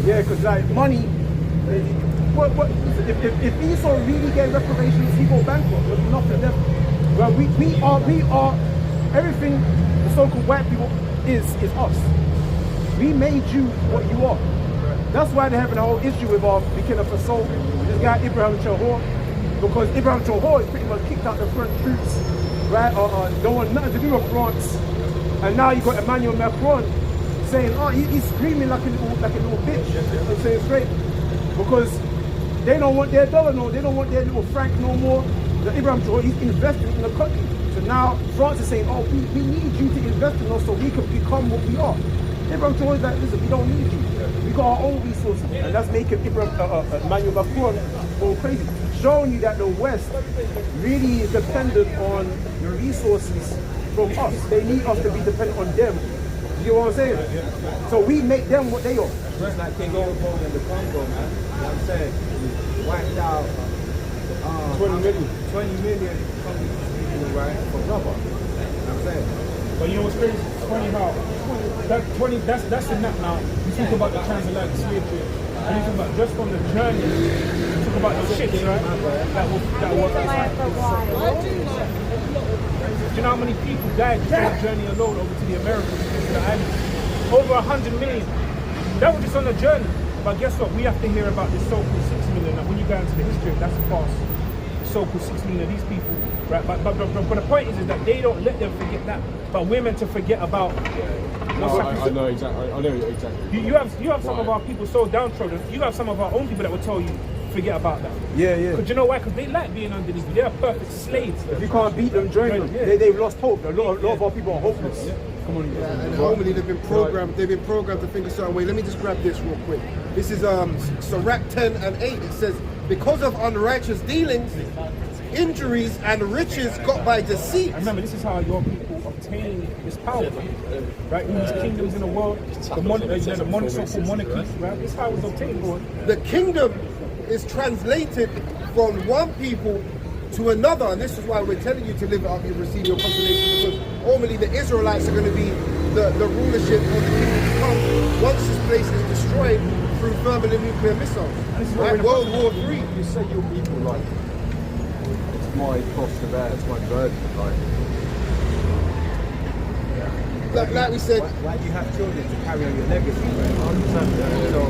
Yeah, because like money, if Esau really get reparations, he go bankrupt. There's nothing left. Well, we are everything the so-called white people is us. We made you what you are. That's why they're having a whole issue with Burkina Faso. This guy Ibrahim Traore, because Ibrahim Traore is pretty much kicked out the French troops, right? Don't want nothing to do with France. And now you got Emmanuel Macron saying, oh, he's screaming like a little bitch. I'm saying straight, because they don't want their dollar no, they don't want their little franc no more. The Ibrahim Traore, he's investing in the country. So now France is saying, oh, we need you to invest in us so we can become what we are. Ibrahim Traore is like, listen, we don't need you. We got our own resources, and that's making Emmanuel Macron go crazy, showing you that the West really is dependent on the resources from us. They need us to be dependent on them. You know what I'm saying? So we make them what they are. Just like King Leopold in the Congo, man. You know what I'm saying? We wiped out 20 million people, right, for rubber. You know what I'm saying? But you know what's crazy? It's funny how that's the nap now. You talk about the transatlantic slave trade, and you talk about just from the journey. You talk about the ships, right? That were. Do you know how many people died just on the journey alone over to the Americas, to the islands? Over 100 million. That was just on the journey. But guess what? We have to hear about this so-called 6 million. Now, when you go into the history, that's a farce. The so-called 6 million of these people, right? But the point is that they don't let them forget that. But we're meant to forget about. I know exactly. I know exactly. You have some of our people so downtrodden. You have some of our own people that will tell you forget about that. Yeah. Because you know why? Because they like being underneath you. They're perfect slaves. If you can't beat them, join them. Yeah. They've lost hope. A lot of our people are hopeless. Yeah. Come on, and normally they've been programmed. They've been programmed to think a certain way. Let me just grab this real quick. This is Sirach 10 and 8. It says, because of unrighteous dealings, injuries and riches got by deceit. And remember, this is how your people obtain this power, right? In these kingdoms in the world, the so-called monarchies, right? This is how it was obtained, boy. The kingdom is translated from one people to another, and this is why we're telling you to live it up and receive your consolation, because ultimately the Israelites are going to be the rulership of the kingdom to come once this place is destroyed through thermonuclear missiles. Right? World War III. You say your people, like, it's my cross to bear, it's my burden, like we said. Why do you have children to carry on your legacy? Right? I understand that. So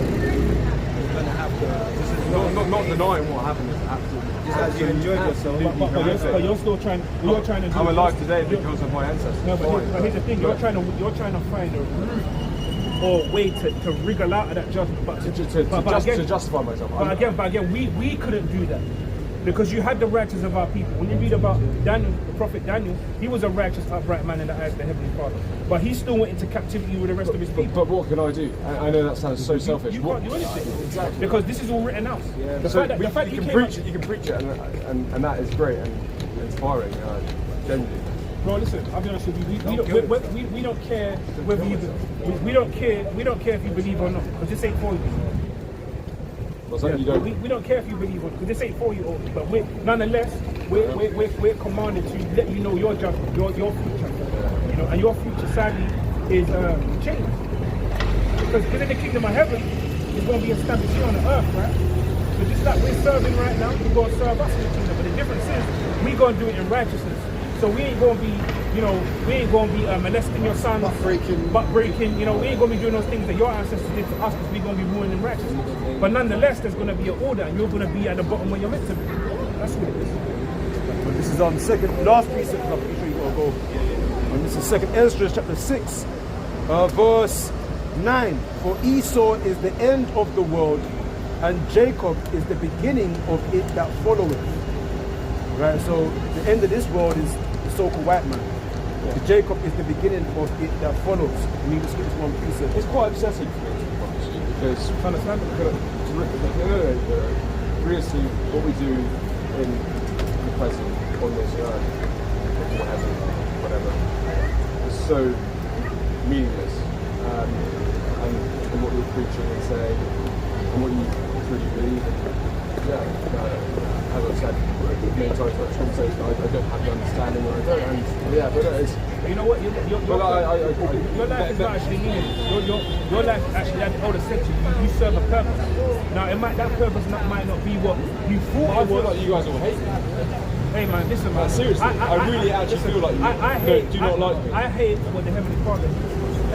you're gonna have to. This is not denying what happened. Absolutely. Just as you enjoyed yourself. But you're still trying. You're trying to. I'm alive today because of my ancestors. No, but here's the thing. You're trying to find a route or way to wriggle out of that judgment, but to justify myself. But again, we couldn't do that. Because you had the righteous of our people. When you read about Daniel, the prophet Daniel, he was a righteous, upright man in the eyes of the Heavenly Father. But he still went into captivity with the rest of his people. But what can I do? I know that sounds so selfish. You can't do anything. Exactly. Because this is all written out. Yeah. You can preach it, and that is great and inspiring, generally. Bro, listen, I'll be honest with you. We don't care whether you we don't care if you believe or not, because this ain't for you. We don't care if you believe it, because this ain't for you, but nonetheless, we're commanded to let you know your judgment, your future, you know, and your future sadly is changed, because in the kingdom of heaven is going to be established here on the earth, right? So just like we're serving right now, you're going to serve us in the kingdom, but the difference is we're going to do it in righteousness. So we ain't going to be, molesting your sons, butt breaking, we ain't going to be doing those things that your ancestors did to us, because we're going to be ruining righteousness. But nonetheless, there's going to be an order, and you're going to be at the bottom where you're meant to be. That's what it is. But this is last precept. I'm pretty sure you're going to go. And this is 2nd Ezra chapter 6, verse 9. For Esau is the end of the world, and Jacob is the beginning of it that followeth. Right. So the end of this world is the so-called white man. Yeah. Jacob is the beginning of it that follows. We need to skip this one precept. It's quite obsessive for me, because seriously, what we do in the present on this earth, whatever, is so meaningless. And what you're preaching and saying, and what you truly believe in. As I've said many times in this conversation, I don't have the understanding, or I don't, and but it's. You know what? Your life is not actually meaningless. Your life actually, as the elder said to you, you serve a purpose. Now, that purpose might not be what you thought I it feel was. like you guys all hate me. Hey man, listen man. Seriously, I really actually feel like you do not like me. I hate what the Heavenly Father is.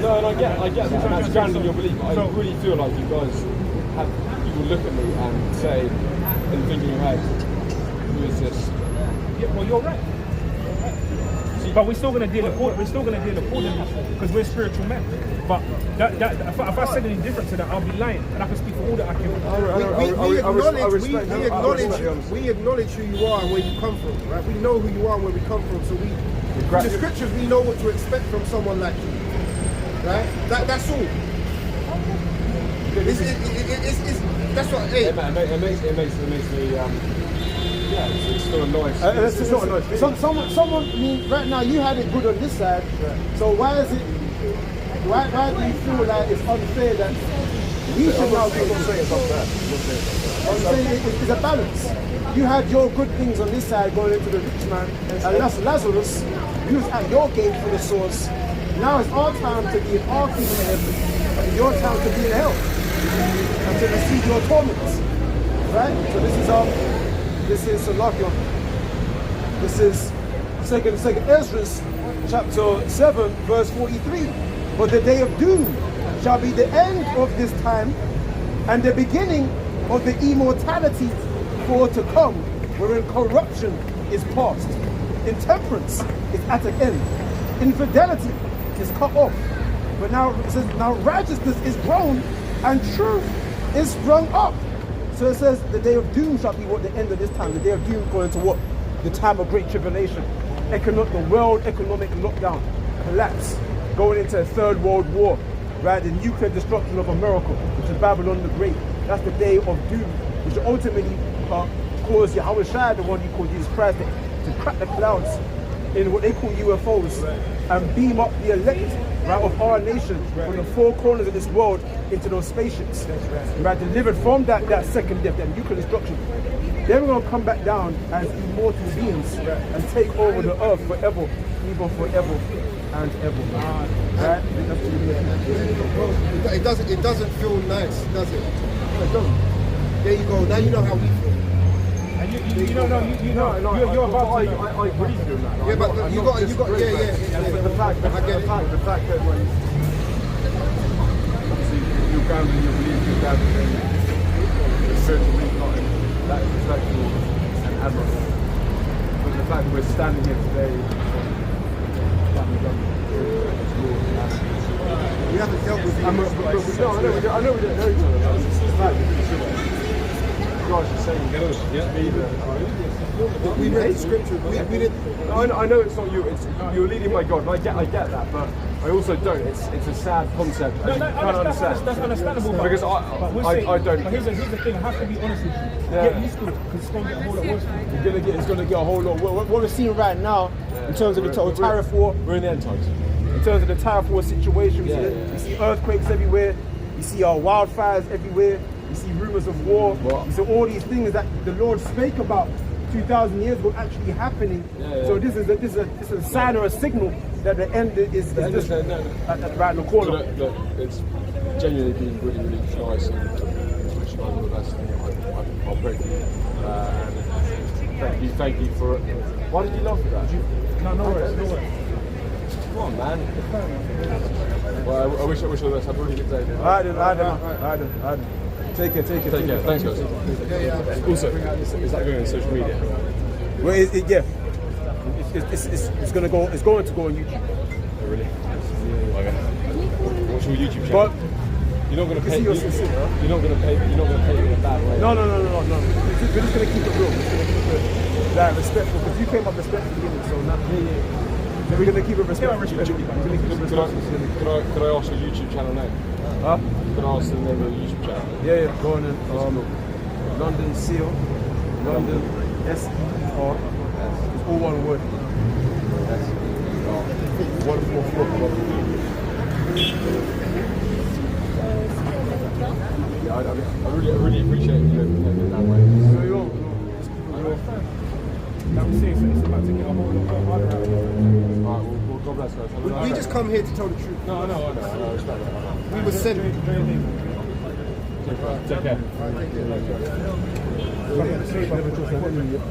No, and I get that, and that's grounded in your belief. But I really feel like you guys you will look at me and say, and think in your head, who is this? Yeah, well, you're right. But we're still going to deal accordingly because we're spiritual men. But if I said anything different to that, I'll be lying, and I can speak for all that I can. We acknowledge who you are and where you come from, right? We know who you are and where we come from, so in the scriptures we know what to expect from someone like you, right? That's all. That's what. Hey, it makes me. Yeah, it's still a noise. It's just not a noise. Someone, I mean, right now you had it good on this side. So why is it? Why do you feel like it's unfair that we should now be? I'm saying it's a balance. You had your good things on this side going into the rich man, and that's Lazarus. You was at your gate for the source. Now it's our time to be in our kingdom of heaven, and your time to be in hell and to receive your torments. Right? So this is Salakion. This is second Ezra chapter 7 verse 43. But the day of doom shall be the end of this time and the beginning of the immortality for to come, wherein corruption is past, intemperance is at an end, infidelity is cut off. But now it says, now righteousness is grown and truth is sprung up. So it says the day of doom shall be what the end of this time. The day of doom going to what? The time of great tribulation. The world economic lockdown, collapse, going into a third world war, right? The nuclear destruction of America, which is Babylon the Great. That's the day of doom, which ultimately caused Yahweh Shai, the one you call Jesus Christ, to crack the clouds in what they call UFOs and beam up the elect, right, of our nation from the four corners of this world into those spaceships, right, delivered from that second death, that nuclear destruction. Then we're going to come back down as immortal beings and take over the earth forever, even forever and ever. Right? It doesn't feel nice, does it? No, it doesn't. There you go. Now you know how we feel. And you're about to know. I agree with that. Yeah, but you got, yeah. The fact that when obviously you're grounded in your belief, you're grounded in the spiritual belief, not in that intellectual and admirable. But the fact that we're standing here today, We haven't dealt with you. I know we don't know each other. It's the fact that you guys are saying me that we read the scripture. We didn't. I know it's not you. You're leading by God, and I get that, but I also don't. It's a sad concept. No, that's understandable. Because I don't. But here's the thing. I have to be honest with you. Get used to it, because it's going to get a whole lot worse. It's going to get a whole lot worse. What we're seeing right now, in terms of the total tariff war, we're in the end times. in terms of the tariff war situation, you see earthquakes everywhere. You see wildfires everywhere. You see rumors of war. You see all these things that the Lord spake about 2,000 years ago actually happening. So this is a sign or a signal that the end is just right in the corner. Look, it's genuinely been really, really nice, and wish you all the best. I'll pray for you. And thank you for it. Why did you laugh at that? No worries. Come on, man. Well, I wish you all the best. Have a really good day. I did. Take care. Thanks, guys. Also, is that going on social media? Well, it's going to go. It's going to go on YouTube. Oh, really? Okay. What's your YouTube channel? But you're not going to pay. you're You're not going to pay in a bad way. No. We're just going to keep it real. We're just going to keep it respectful, because you came up respectfully, so not So we're going to keep it respectful. Could I ask your YouTube channel name? Huh? Can I ask the name of your YouTube channel? Yeah. Go on in. London Seal. London SER. It's all one word. Yeah, I really appreciate you in that way. That was serious. It's about to get a whole lot harder out here. Alright, well, God bless, guys. We just come here to tell the truth. No, I know, I respect that. We were sent. Take care.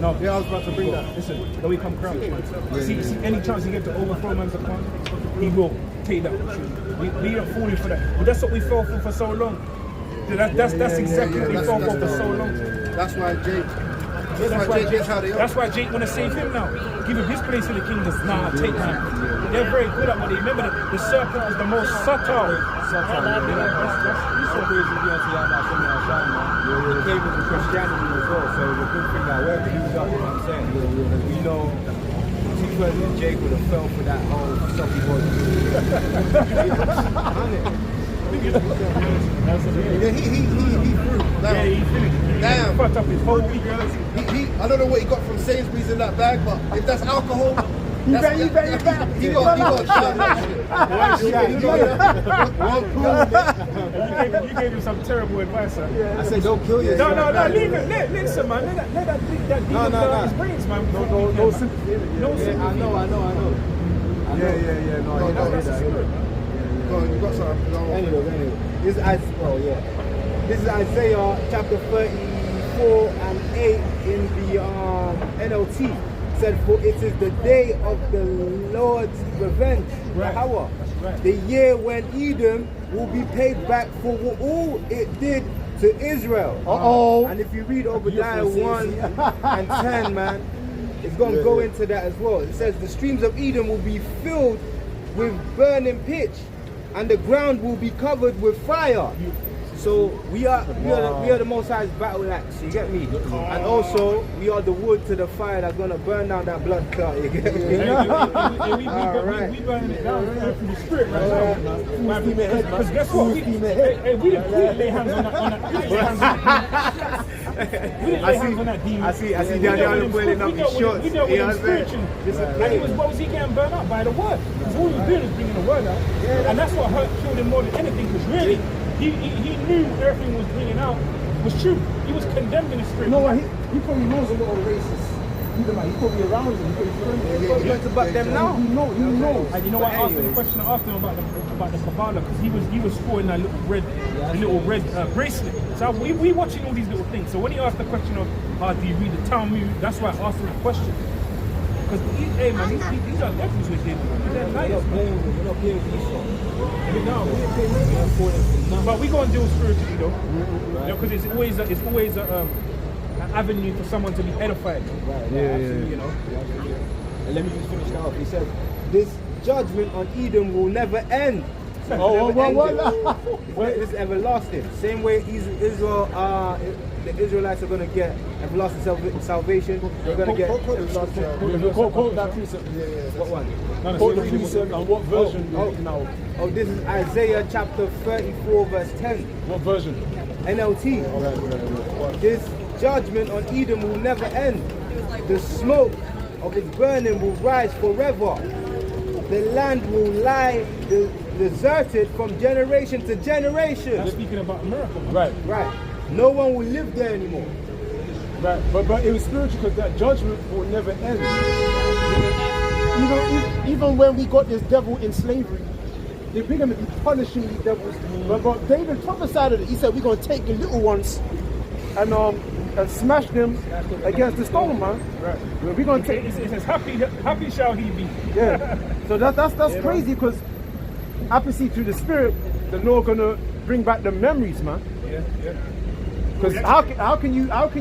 No, Yeah, I was about to bring that. listen, when we come crown, see, any chance you get to overthrow man's account, he will take that. We are falling for that. But that's what we fell for so long. That's exactly what we fell for so long. That's why Jake. That's why Jake want to save him now. Give him his place in the kingdom. Nah, take him. They're very good at what they remember. The serpent is the most subtle. That's so crazy to be able to have that something else right now. It came into Christianity as well, so the good thing that wherever he was up, you know what I'm saying? Because we know particularly Jake would have fell for that whole sucky boy. Yeah, he threw. Yeah, he finished. Damn. He fucked up his whole week. I don't know what he got from Sainsbury's in that bag, but if that's alcohol, He got he got a shot. One shot, you know, one pool. You gave him some terrible advice, sir. I said, don't kill yourself. No, leave it. Listen, man. Let that demon down his brains, man. no sympathy. No sympathy. I know. Yeah. No, you That's the spirit, man. Go on, you got something. Anyway. This is Isaiah chapter 34 and 8 in the NLT. Said, for it is the day of the Lord's revenge, Right. Yahweh. Right. The year when Edom will be paid back for all it did to Israel. Uh-oh. And if you read Obadiah 1 and 10, man, it's going to go into that as well. It says, the streams of Edom will be filled with burning pitch, and the ground will be covered with fire. So we are the Most High's battle axe, you get me? And also we are the wood to the fire that's gonna burn down that blood clot, you get me? We burning it down through the spirit right now. Because guess what? We didn't lay hands on that. We didn't lay hands on that demon. I see Daniel boiling up his shorts. We dealt with him spiritually. And what was he getting burned up by? The word. Because all he was doing was bringing the word out. And that's what killed him more than anything. Because really, he knew everything was bringing out was true. He was condemned in the spirit. You know what? He probably knows a lot of racists. He probably around them. He's going to butt them now. He knows. And you know what? I asked him a question. I asked him about the Kabbalah because he was sporting that little red bracelet. So we watching all these little things. So when he asked the question of do you read the Talmud, that's why I asked him the question. Because these are devils with him. They're liars. We're not playing with Esau. But we go and deal spiritually though, because it's always an avenue for someone to be edified. You know. And let me just finish that off. He said, this judgment on Edom will never end. This is everlasting. Same way Israel, the Israelites are going to get everlasting salvation. They're going to get everlasting. Quote that precept. What one? Quote the precept and what version now? Oh, this is Isaiah chapter 34 verse 10. What version? NLT. This judgment on Edom will never end. The smoke of its burning will rise forever. The land will lie deserted from generation to generation. That's speaking about America. Right. No one will live there anymore. Right. But it was spiritual because that judgment will never end. Even when we got this devil in slavery, we're going to be punishing these devils. But David prophesied it. He said we're going to take the little ones and smash them against the stone, man. Right. We're going to take. It says happy shall he be. Yeah. So that's crazy because I perceive through the spirit the Lord gonna bring back the memories, man. Yeah. Because how can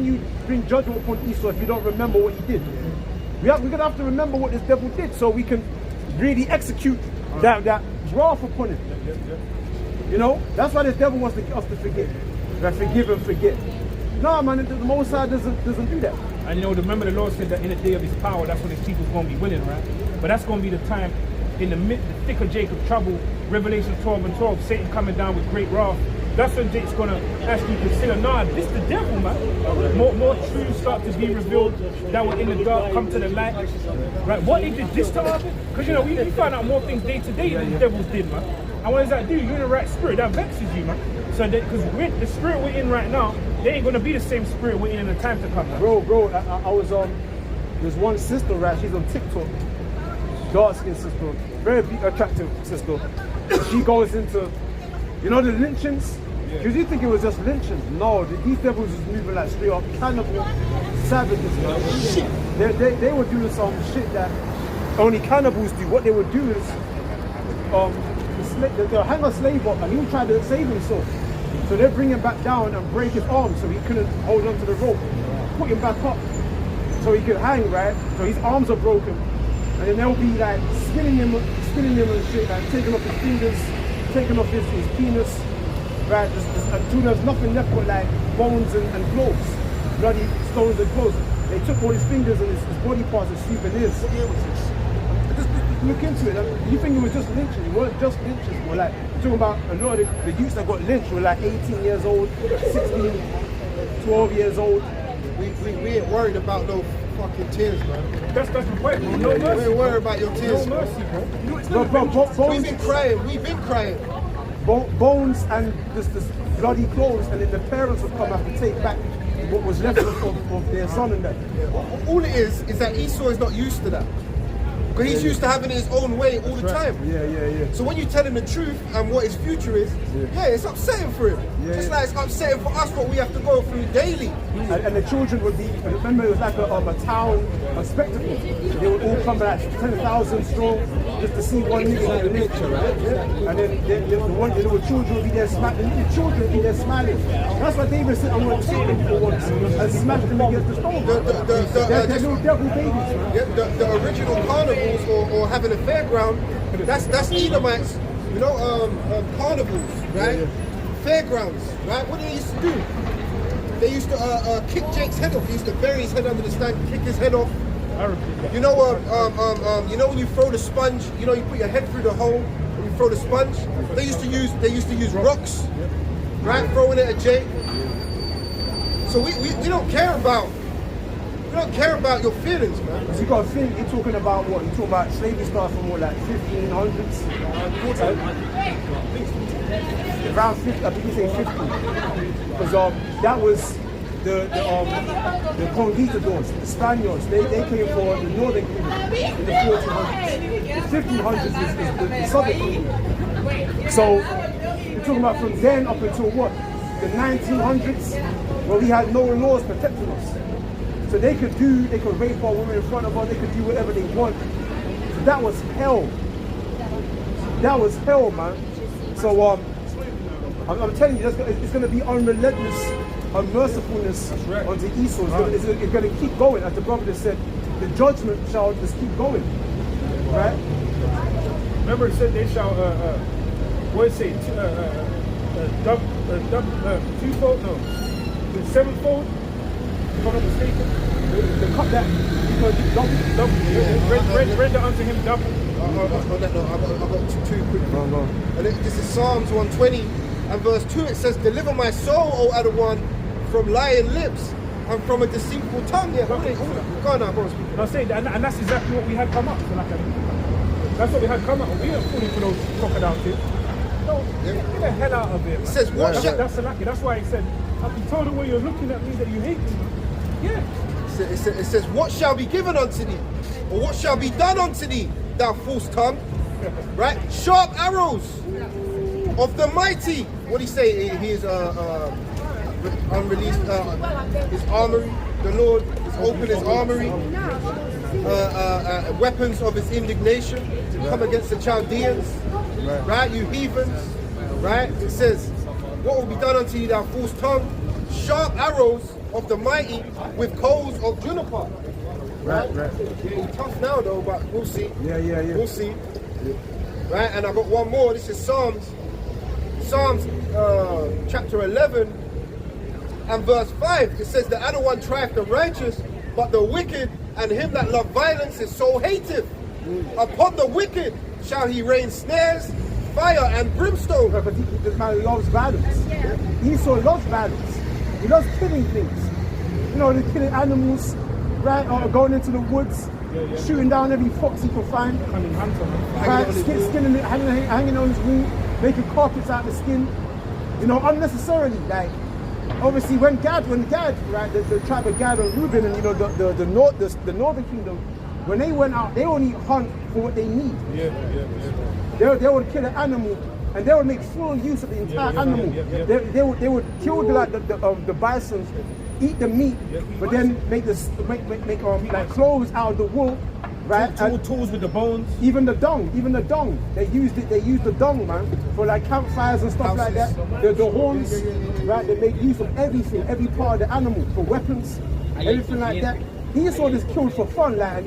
you bring judgment upon Esau if you don't remember what he did? We're gonna have to remember what this devil did so we can really execute that wrath upon him. You know, that's why this devil wants to get us to forget. That forgive and forget. No, man, the Most High doesn't do that. And you know, remember the Lord said that in the day of his power, that's when his people's going to be willing, right? But that's going to be the time in the thick of Jacob's trouble, Revelation 12 and 12, Satan coming down with great wrath. That's when Jake's going to actually consider, nah, this the devil, man. More truths start to be revealed that were in the dark, come to the light. Right? What they did this to us? Because, you know, we find out more things day to day than the devils did, man. And what does that do? You're in the right spirit. That vexes you, man. So because the spirit we're in right now, they ain't going to be the same spirit we're in the time to come, man. Bro, I was there's one sister, right? She's on TikTok. Dark-skinned sister, very attractive sister. She goes into, you know, the lynchings Because you think it was just lynching. No, these devils was moving like straight up cannibal savages, man. They were doing some shit that only cannibals do. What they would do is they'll hang a slave up and he'll try to save himself. So they bring him back down and break his arms so he couldn't hold on to the rope. Put him back up so he could hang, right? So his arms are broken. And then they'll be like skinning him and shit, like taking off his fingers, taking off his penis, right? Until there's nothing left but like bones and clothes, bloody stones and clothes. They took all his fingers and his body parts as souvenirs. What year was this? Just look into it. You think it was just lynching? It weren't just lynches. We're like talking about a lot of the youths that got lynched were like 18 years old, 16, 12 years old. We ain't worried about no fucking tears, man. That's the point, bro. No mercy. We ain't worried about your tears, No bro. mercy, bro. We've been crying. Bones and this bloody clothes, and then the parents would come have to take back what was left of their son and that. All it is that Esau is not used to that. Because he's used to having it his own way all the time. Yeah. So when you tell him the truth and what his future is, it's upsetting for him. Just like it's upsetting for us what we have to go through daily. And the children would be, remember it was like a town, a spectacle. They would all come like 10,000 strong just to see one nigga in the picture, right? And then the little children would be there smiling. The little children would be there smiling. That's why David said, I'm going to take them for once and smash them against the stone. They're little devil babies, man. Yeah, the original carnivals or having a fairground, that's Edomites, you know, carnivals, right? Fairgrounds, right? What they used to do? They used to kick Jake's head off. They used to bury his head under the stand, kick his head off. You know, when you throw the sponge, you know, you put your head through the hole and you throw the sponge. They used to use rocks, right? Throwing it at Jake. So we don't care about. We don't care about your feelings, man. Because you got to think, you're talking about what? You're talking about slavery starts from what, like 1500s? Around 50, I think you say 50. Because that was the conquistadors, the Spaniards. They came for the northern kingdom in the 1400s. The 1500s is the southern kingdom. So you're talking about from then up until what? The 1900s, where we had no laws protecting us. So they could rape our women in front of us, they could do whatever they want. So that was hell. That was hell, man. So I'm telling you, it's going to be unrelentless, unmercifulness onto Esau. It's going to keep going. As the brother just said, the judgment shall just keep going. Right? Remember it said they shall, what did it say, twofold, no, sevenfold? If I'm not mistaken, the cut that double. Render unto him double. On that note, I got two quick. And this is Psalms 120 and verse 2. It says, "Deliver my soul, O Adawan, from lying lips and from a deceitful tongue." Yeah, go on now, bro. I say that, and that's exactly what we had come up. So that's what we had come up. We weren't falling for those crocodile tips. No, get the hell out of it. It says, "What shall?" That's why he said, "I can tell the way you're looking at me that you hate me." Yeah. It says, "What shall be given unto thee, or what shall be done unto thee, thou false tongue?" Right? Sharp arrows of the mighty. What do he say? He is unreleased. His armory. The Lord is open his armory. Weapons of his indignation to come against the Chaldeans. Right? You heathens. Right? It says, "What will be done unto you, thou false tongue? Sharp arrows of the mighty with coals of juniper." Right? It's tough now though, but we'll see. Yeah. We'll see. Right? And I got one more. This is Psalms chapter 11 and verse 5. It says, "The other one trieth the righteous, but the wicked and him that love violence is so hated. Upon the wicked shall he rain snares, fire and brimstone." But this man loves violence. Esau loves violence. He loves killing things. You know, they're killing animals, right? Or going into the woods, shooting down every fox he can find. Right? Skinning it, hanging on his wing, making carpets out of the skin. You know, unnecessarily. Like, obviously, when Gad, right, the tribe of Gad and Reuben, and you know, the northern kingdom, when they went out, they only hunt for what they need. They would kill an animal and they would make full use of the entire animal. They would kill the bison, eat the meat, but then make like clothes out of the wool, right? Tools with the bones. Even the dung. They used the dung, man, for like campfires and stuff like that. The horns, right? They make use of everything, every part of the animal for weapons, everything like that. Esau just killed for fun, like,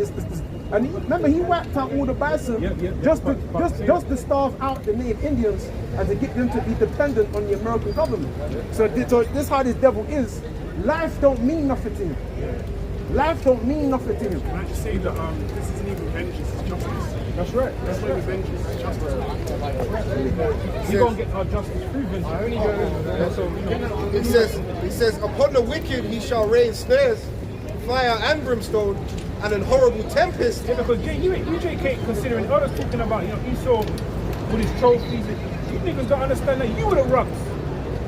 and remember he wiped out all the bison just to starve out the native Indians and to get them to be dependent on the American government. So this how this devil is. Life don't mean nothing to him. Life don't mean nothing to him. Can I just say that this isn't even vengeance, it's justice. That's right. That's not even vengeance, it's justice. We're going to get our justice proven. It says, upon the wicked he shall rain snares, fire and brimstone, and an horrible tempest. Yeah, because UJK, considering others talking about, Esau with his trophies, you niggas don't understand that you were the rugs,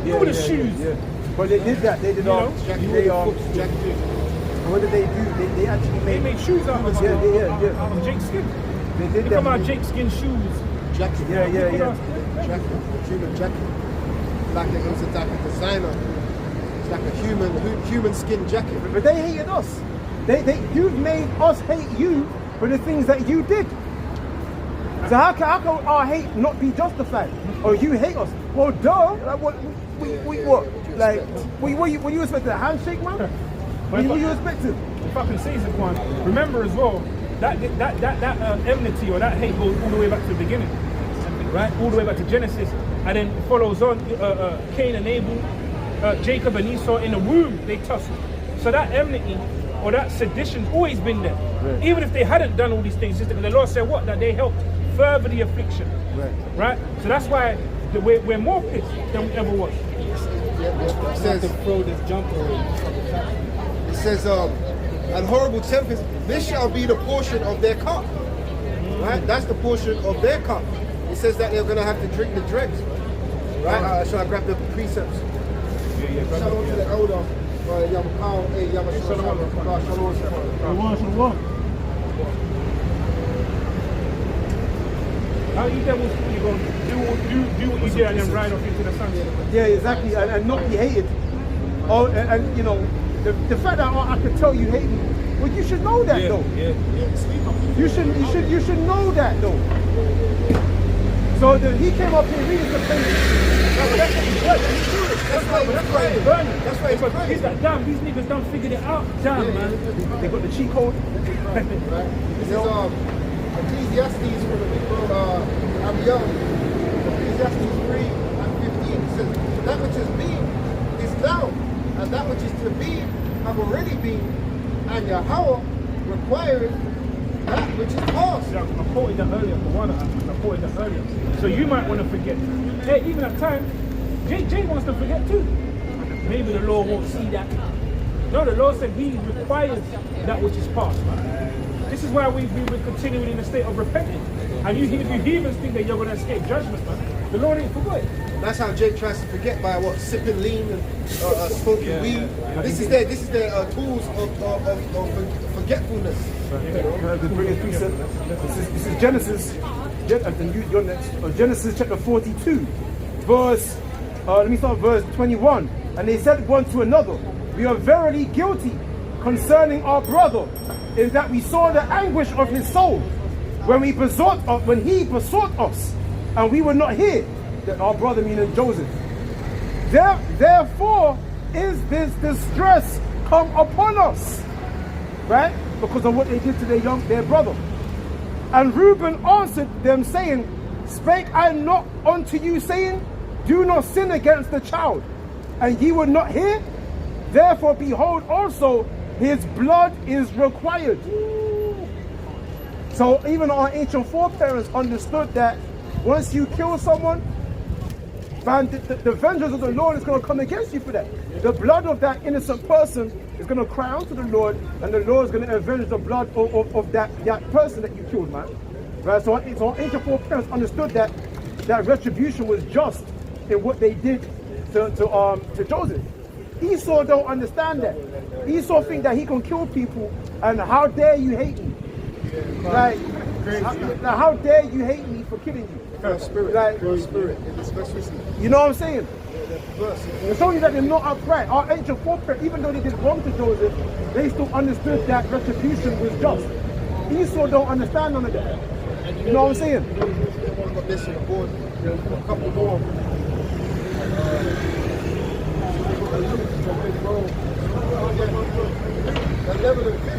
you were the shoes. Yeah. But they did that. They did all. What did they do? They actually made shoes out of out of Jake's skin. They did Look that. about Jake's skin shoes. Jacket. Yeah. Jacket. Human jacket. Like it was like a designer. It's like a human skin jacket. But they hated us. You've made us hate you for the things that you did. So how can our hate not be justified? Or you hate us? Well, duh. Like what? Like what you expected? A handshake, man? What you expected? If I can say something, one, remember as well that enmity or that hate goes all the way back to the beginning, right? All the way back to Genesis, and then it follows on. Cain and Abel, Jacob and Esau in the womb they tussled. So that enmity or that sedition's always been there. Right. Even if they hadn't done all these things, just the Lord said what? That they helped further the affliction. Right? So that's why we're more pissed than we ever was. It says, to throw this jumper in. It says, and horrible tempest, this shall be the portion of their cup. Right? That's the portion of their cup. It says that they're going to have to drink the dregs. Right? Shall I grab the precepts? Shalom to the elder. Shalom. How you devils you going to do what you did and then ride off into the sunset? Yeah, exactly, and not be hated. Oh, and you know, the fact that I could tell you hate me, well, you should know that though. You should know that though. So he came up here reading the paper. That's why he's burning. That's why he's like, damn, these niggas done figured it out. Damn, man. They got the cheat code. This is Ecclesiastes from the people I'm young. Ecclesiastes 3:15 says, that which has been is now, and that which is to be have already been, and Yahweh requireth that which is past. Yeah, I quoted that earlier for one. I quoted that earlier. So you might want to forget. Hey, even at times, Jay wants to forget too. Maybe the Lord won't see that. No, the Lord said He requires that which is past. Right? This is why we're continuing in a state of repenting. And if you heathens think that you're going to escape judgment, man, the Lord ain't forgot it. That's how Jake tries to forget by what sipping lean and smoking weed. This is their tools of forgetfulness. This is Genesis. You're next. Genesis chapter 42, verse. Let me start verse 21. And they said one to another, "We are verily guilty concerning our brother, in that we saw the anguish of his soul when he besought us, and we were not here." That our brother meaning Joseph. Therefore is this distress come upon us, right? Because of what they did to their brother. And Reuben answered them, saying, "Spake I not unto you, saying, do not sin against the child, and ye would not hear? Therefore behold also his blood is required." So even our ancient foreparents understood that once you kill someone, the vengeance of the Lord is going to come against you for that. The blood of that innocent person is going to cry out to the Lord, and the Lord is going to avenge the blood of that person that you killed, man. Right? So our ancient foreparents understood that retribution was just in what they did to Joseph. Esau don't understand that. Esau think that he can kill people, and how dare you hate me? Like, how dare you hate me for killing you? First spirit. Like, First spirit. In this verse, you know what I'm saying? the verse. It's only that they're not upright. Our ancient foreparents, even though they did wrong to Joseph, they still understood that retribution was just. Esau don't understand none of that. You know what I'm saying? We've got this on the board. A couple more. 11 and 50.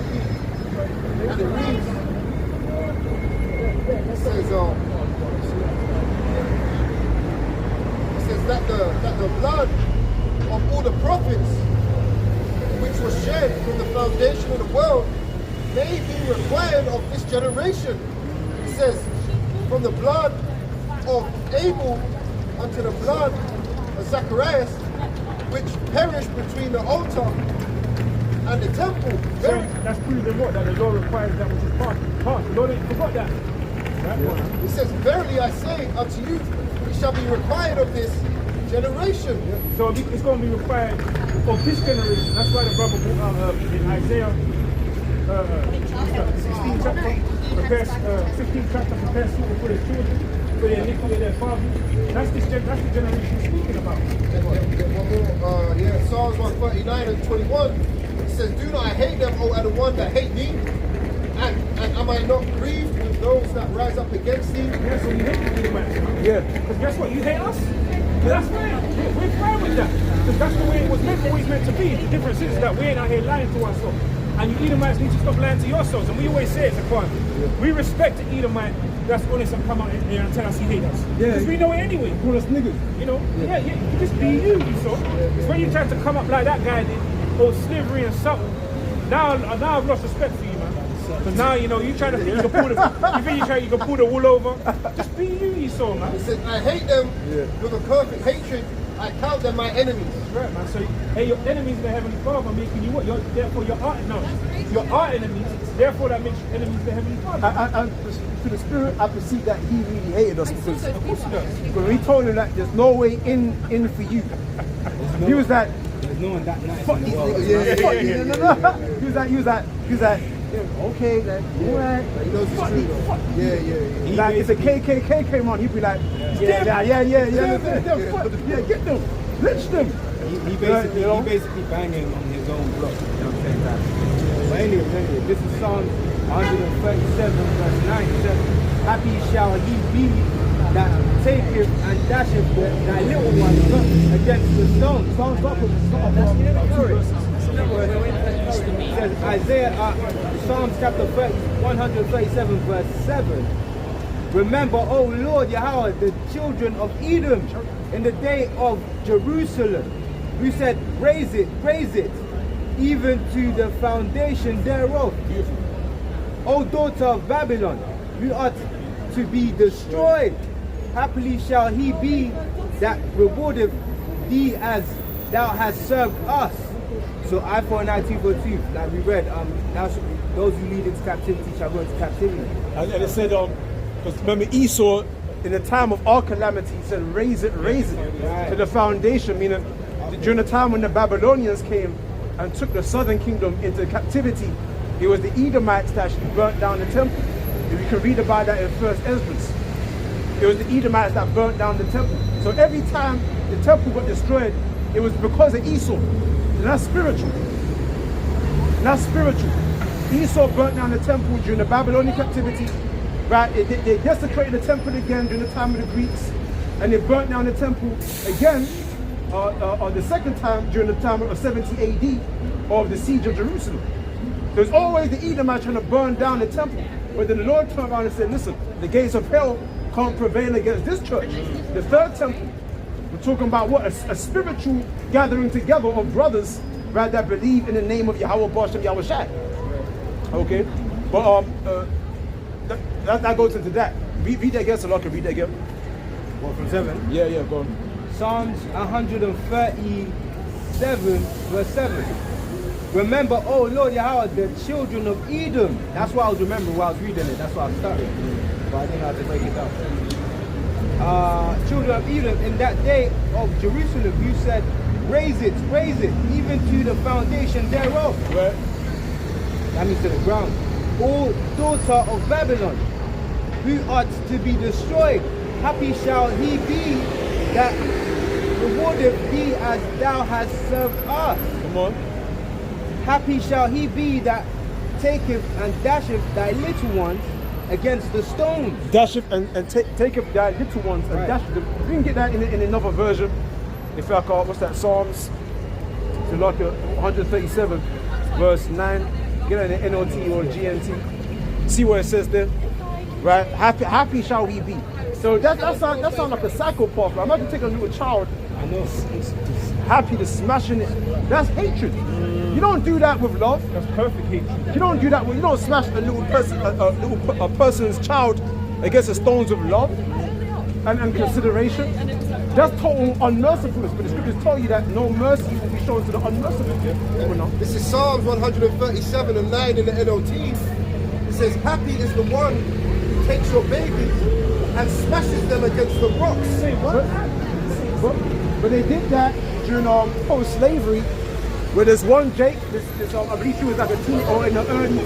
And it reads, it says that the blood of all the prophets which was shed from the foundation of the world may be required of this generation. It says, from the blood of Abel unto the blood of Zacharias, which perished between the altar and the temple. So that's proving what? That the law requires that which is past. The Lord ain't forgot that. It says, verily I say unto you, it shall be required of this generation. So it's going to be required of this generation. That's why the brother brought out in Isaiah 16 chapter, prepare 16 chapter, prepare suitable for his children, for the iniquity of their fathers. That's the generation he's speaking about. Psalms 139 and 21. It says, do not hate them, O the one that hate thee. And am I not grieved with those that rise up against thee? Yeah, so you hate the man. Yeah. Because guess what? You hate us. But that's fine. We're fine with that. Because that's the way it was always meant to be. The difference is that we ain't out here lying to ourselves. And you Edomites need to stop lying to yourselves. And we always say it's a crime. We respect the Edomite that's honest and come out here and tell us he hates us. Because we know it anyway. Call us niggas. You know? Yeah, you just be you, so. It's when you try to come up like that guy did, all slivery and subtle. Now I've lost respect for you, man. Because now, you know, you try to think you can pull the wool over. Just be you, Esau, man. It says, I hate them with a perfect hatred. I count them my enemies. Right, man. So, hey, your enemies, the Heavenly Father, making you what? Therefore, your are enemies. Therefore, that makes you enemies of the Heavenly Father. To the spirit, I perceive that he really hated us because Of course he does. when we told him that there's no way in for you, he was like, There's no one that nice fuck in these the world. niggas. Fuck these niggas. He was like, okay, then, alright. He knows it's true though. Like if the KKK came on, he'd be like, yeah, get them, lynch them. He basically banging on his own block. You know what I'm saying? That. But anyway, this is Psalm 137 verse 9. It says, happy shall he be that taketh and dasheth thy little ones against the stone. Psalms it says Isaiah, Psalms chapter 137 verse 7. Remember, O Lord Yahweh, the children of Edom in the day of Jerusalem. You said, raise it, even to the foundation thereof. O daughter of Babylon, you are to be destroyed. Happily shall he be that rewardeth thee as thou hast served us. So I for 1942, like we read, those who lead into captivity shall go into captivity. And it said, because remember Esau, in the time of our calamity, he said, raise it to the foundation, meaning during the time when the Babylonians came and took the southern kingdom into captivity, it was the Edomites that actually burnt down the temple. If you can read about that in 1st Esdras. It was the Edomites that burnt down the temple. So every time the temple got destroyed, it was because of Esau. And that's spiritual. Esau burnt down the temple during the Babylonian captivity. Right? They desecrated the temple again during the time of the Greeks. And they burnt down the temple again the second time during the time of 70 AD of the siege of Jerusalem. There's always the Edomites trying to burn down the temple. But then the Lord turned around and said, listen, the gates of hell can't prevail against this church. The third temple. We're talking about what? A spiritual gathering together of brothers, right, that believe in the name of Yahweh Bashem Yahweh Shai. Okay? But that goes into that. Read that again so I can read that again. What, from 7? Yeah, go on. Psalms 137 verse 7. Remember, oh Lord Yahweh, the children of Edom. That's what I was remembering while I was reading it. That's why I started. But I didn't know how to break it down. Children of Edom, in that day of Jerusalem, you said, raise it, even to the foundation thereof. Right. That means to the ground. O daughter of Babylon, who art to be destroyed. happy shall he be that rewardeth thee as thou hast served us. Come on. Happy shall he be that taketh and dasheth thy little ones against the stones. Dasheth and taketh thy little ones and Right. dasheth them. We can get that in another version. If I call, what's that? Psalms, so like 137, verse 9. Get it in the NLT or GNT. See what it says there. Right? Happy shall we be. So that sounds like a psychopath. Like, imagine taking a little child. I know. It's happy to smashing it. That's hatred. You don't do that with love. That's perfect hatred. You don't do that when you don't smash a little person, a person's child against the stones of love and consideration. That's total unmercifulness. But the scriptures tell you that no mercy will be shown to the unmerciful. Or not. This is Psalms 137 and 9 in the NLT. It says, happy is the one who takes your babies and smashes them against the rocks. But they did that during post-slavery, where there's one Jake, I believe she was like a teen or in the early